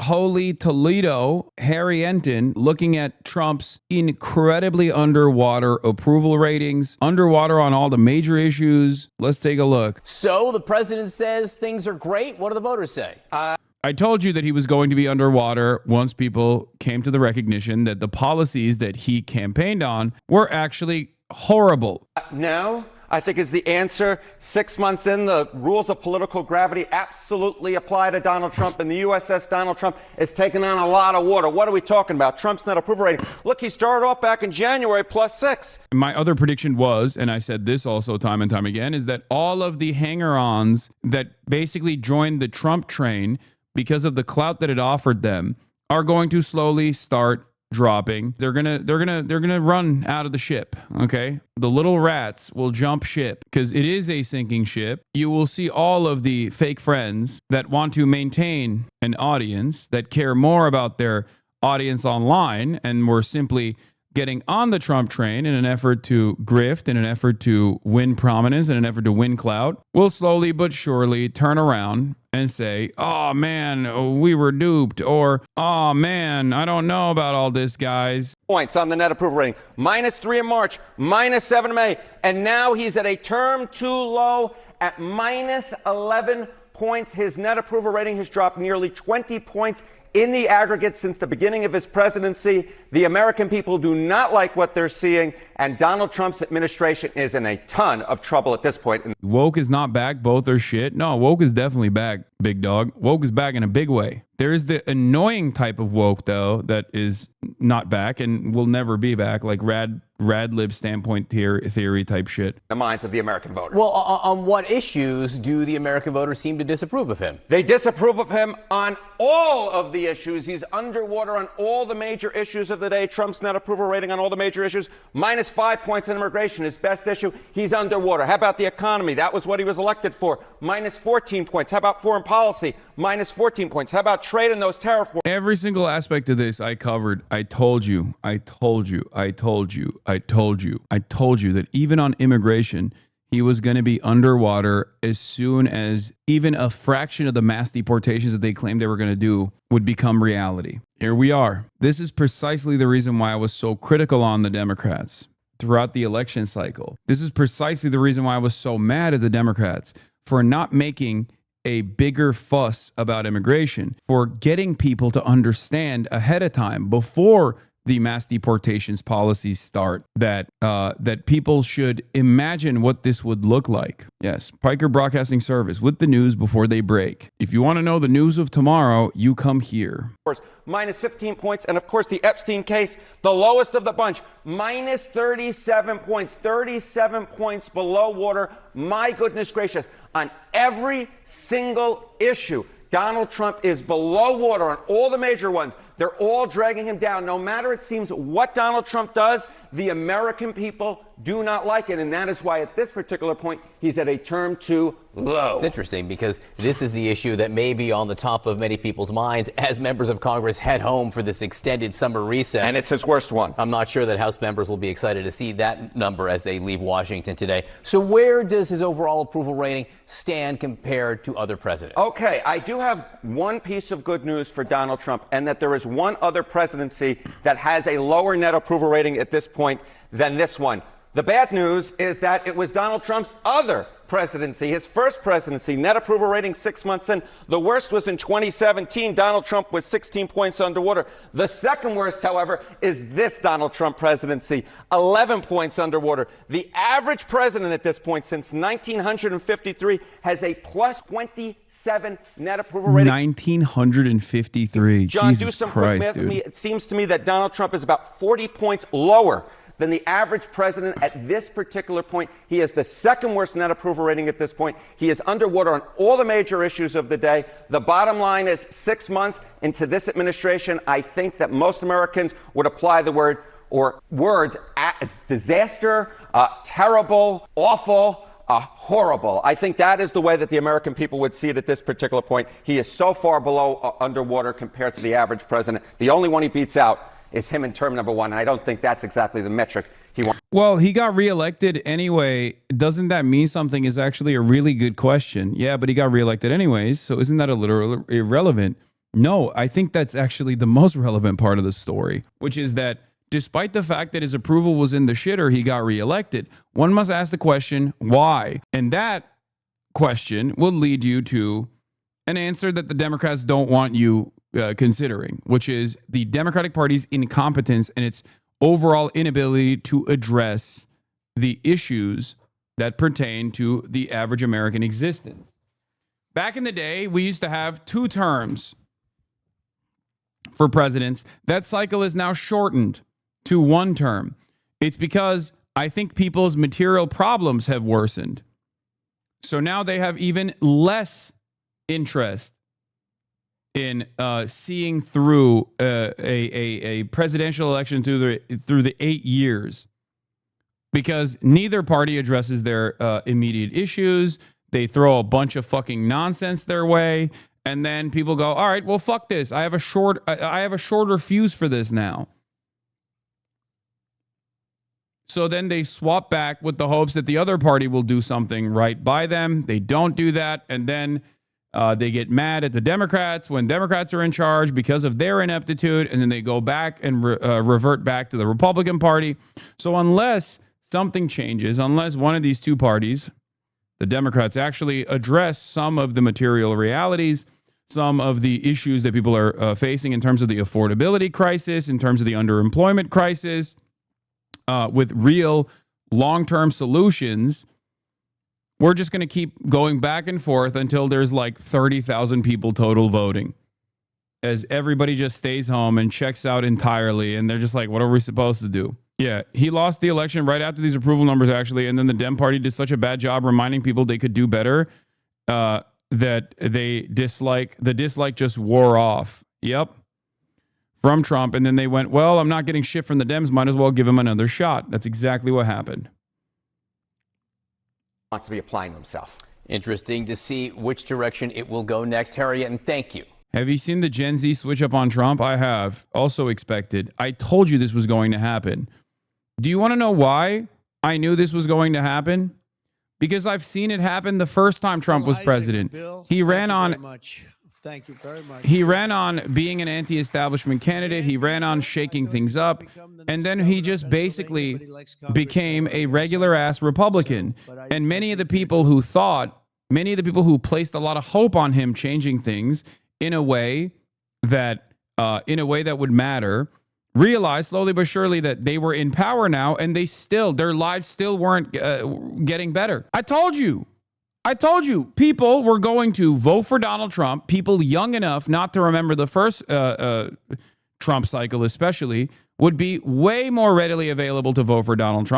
Holy Toledo, Harry Enton, looking at Trump's incredibly underwater approval ratings, underwater on all the major issues. Let's take a look. So the president says things are great. What do the voters say? I told you that he was going to be underwater once people came to the recognition that the policies that he campaigned on were actually horrible. No, I think is the answer. 6 months in, the rules of political gravity absolutely apply to Donald Trump, and the USS Donald Trump is taking on a lot of water. What are we talking about? Trump's net approval rating. Look, he started off back in January +6. My other prediction was, and I said this also time and time again, is that all of the hanger-ons that basically joined the Trump train because of the clout that it offered them are going to slowly start dropping. They're gonna run out of the ship. Okay, the little rats will jump ship because it is a sinking ship. You will see all of the fake friends that want to maintain an audience, that care more about their audience online and were simply getting on the Trump train in an effort to grift, in an effort to win prominence, in an effort to win clout, will slowly but surely turn around and say, oh man, we were duped, or oh man, I don't know about all this, guys. Points on the net approval rating. -3 in March, -7 in May, and now he's at a term too low at -11 points. His net approval rating has dropped nearly 20 points in the aggregate since the beginning of his presidency. The American people do not like what they're seeing, and Donald Trump's administration is in a ton of trouble at this point. Woke is not back. Both are shit. No, woke is definitely back, big dog. Woke is back in a big way. There is the annoying type of woke, though, that is not back and will never be back, like rad lib standpoint theory type shit. The minds of the American voters. Well, on what issues do the American voters seem to disapprove of him? They disapprove of him on all of the issues. He's underwater on all the major issues of the day. Trump's net approval rating on all the major issues, -5 points on immigration, his best issue. He's underwater. How about the economy? That was what he was elected for. -14 points. How about foreign policy? -14 points. How about trade and those tariff wars? Every single aspect of this I covered. I told you that even on immigration, he was going to be underwater as soon as even a fraction of the mass deportations that they claimed they were going to do would become reality. Here we are. This is precisely the reason why I was so critical on the Democrats throughout the election cycle. This is precisely the reason why I was so mad at the Democrats for not making a bigger fuss about immigration, for getting people to understand ahead of time before the mass deportations policies start that people should imagine what this would look like. Yes, Piker Broadcasting Service with the news before they break. If you want to know the news of tomorrow, you come here. -15 points, and of course the Epstein case, the lowest of the bunch, -37 points, 37 points below water. My goodness gracious, on every single issue, Donald Trump is below water on all the major ones. They're all dragging him down. No matter, it seems, what Donald Trump does, the American people do not like it. And that is why at this particular point, he's at a term too low. It's interesting because this is the issue that may be on the top of many people's minds as members of Congress head home for this extended summer recess. And it's his worst one. I'm not sure that House members will be excited to see that number as they leave Washington today. So where does his overall approval rating stand compared to other presidents? Okay, I do have one piece of good news for Donald Trump, and that there is one other presidency that has a lower net approval rating at this point than this one. The bad news is that it was Donald Trump's other presidency, his first presidency, net approval rating 6 months in. The worst was in 2017. Donald Trump was 16 points underwater. The second worst, however, is this Donald Trump presidency, 11 points underwater. The average president at this point since 1953 has a +27 net approval rating. 1953. John, Jesus do some Christ, quick math dude. with me. It seems to me that Donald Trump is about 40 points lower than the average president at this particular point. He has the second worst net approval rating at this point. He is underwater on all the major issues of the day. The bottom line is 6 months into this administration, I think that most Americans would apply the word or words disaster, terrible, awful, horrible. I think that is the way that the American people would see it at this particular point. He is so far below underwater compared to the average president. The only one he beats out is him in term number one. And I don't think that's exactly the metric he wants. Well, he got reelected anyway. Doesn't that mean something is actually a really good question? Yeah, but he got reelected anyways. So isn't that a little irrelevant? No, I think that's actually the most relevant part of the story, which is that despite the fact that his approval was in the shitter, he got reelected. One must ask the question, why? And that question will lead you to an answer that the Democrats don't want you considering, which is the Democratic Party's incompetence and its overall inability to address the issues that pertain to the average American existence. Back in the day, we used to have 2 terms for presidents. That cycle is now shortened to 1 term. It's because I think people's material problems have worsened. So now they have even less interest in seeing through a presidential election through the 8 years, because neither party addresses their immediate issues. They throw a bunch of fucking nonsense their way, and then people go, "All right, well, fuck this. I have a shorter fuse for this now." So then they swap back with the hopes that the other party will do something right by them. They don't do that, and then they get mad at the Democrats when Democrats are in charge because of their ineptitude, and then they go back and revert back to the Republican Party. So unless something changes, unless one of these 2 parties, the Democrats, actually address some of the material realities, some of the issues that people are facing in terms of the affordability crisis, in terms of the underemployment crisis, with real long-term solutions, we're just going to keep going back and forth until there's like 30,000 people total voting, as everybody just stays home and checks out entirely. And they're just like, what are we supposed to do? Yeah, he lost the election right after these approval numbers, actually. And then the Dem Party did such a bad job reminding people they could do better that the dislike just wore off. Yep. From Trump. And then they went, well, I'm not getting shit from the Dems. Might as well give him another shot. That's exactly what happened. Wants to be applying himself. Interesting to see which direction it will go next. Harriet, and thank you. Have you seen the Gen Z switch up on Trump? I have. Also expected. I told you this was going to happen. Do you want to know why I knew this was going to happen? Because I've seen it happen the first time Trump was president. He ran on... Thank you very much. He ran on being an anti-establishment candidate. He ran on shaking things up. And then he just basically became a regular ass Republican. And many of the people who placed a lot of hope on him changing things in a way that would matter, realized slowly but surely that they were in power now, and their lives still weren't getting better. I told you, people were going to vote for Donald Trump. People young enough not to remember the first Trump cycle especially would be way more readily available to vote for Donald Trump.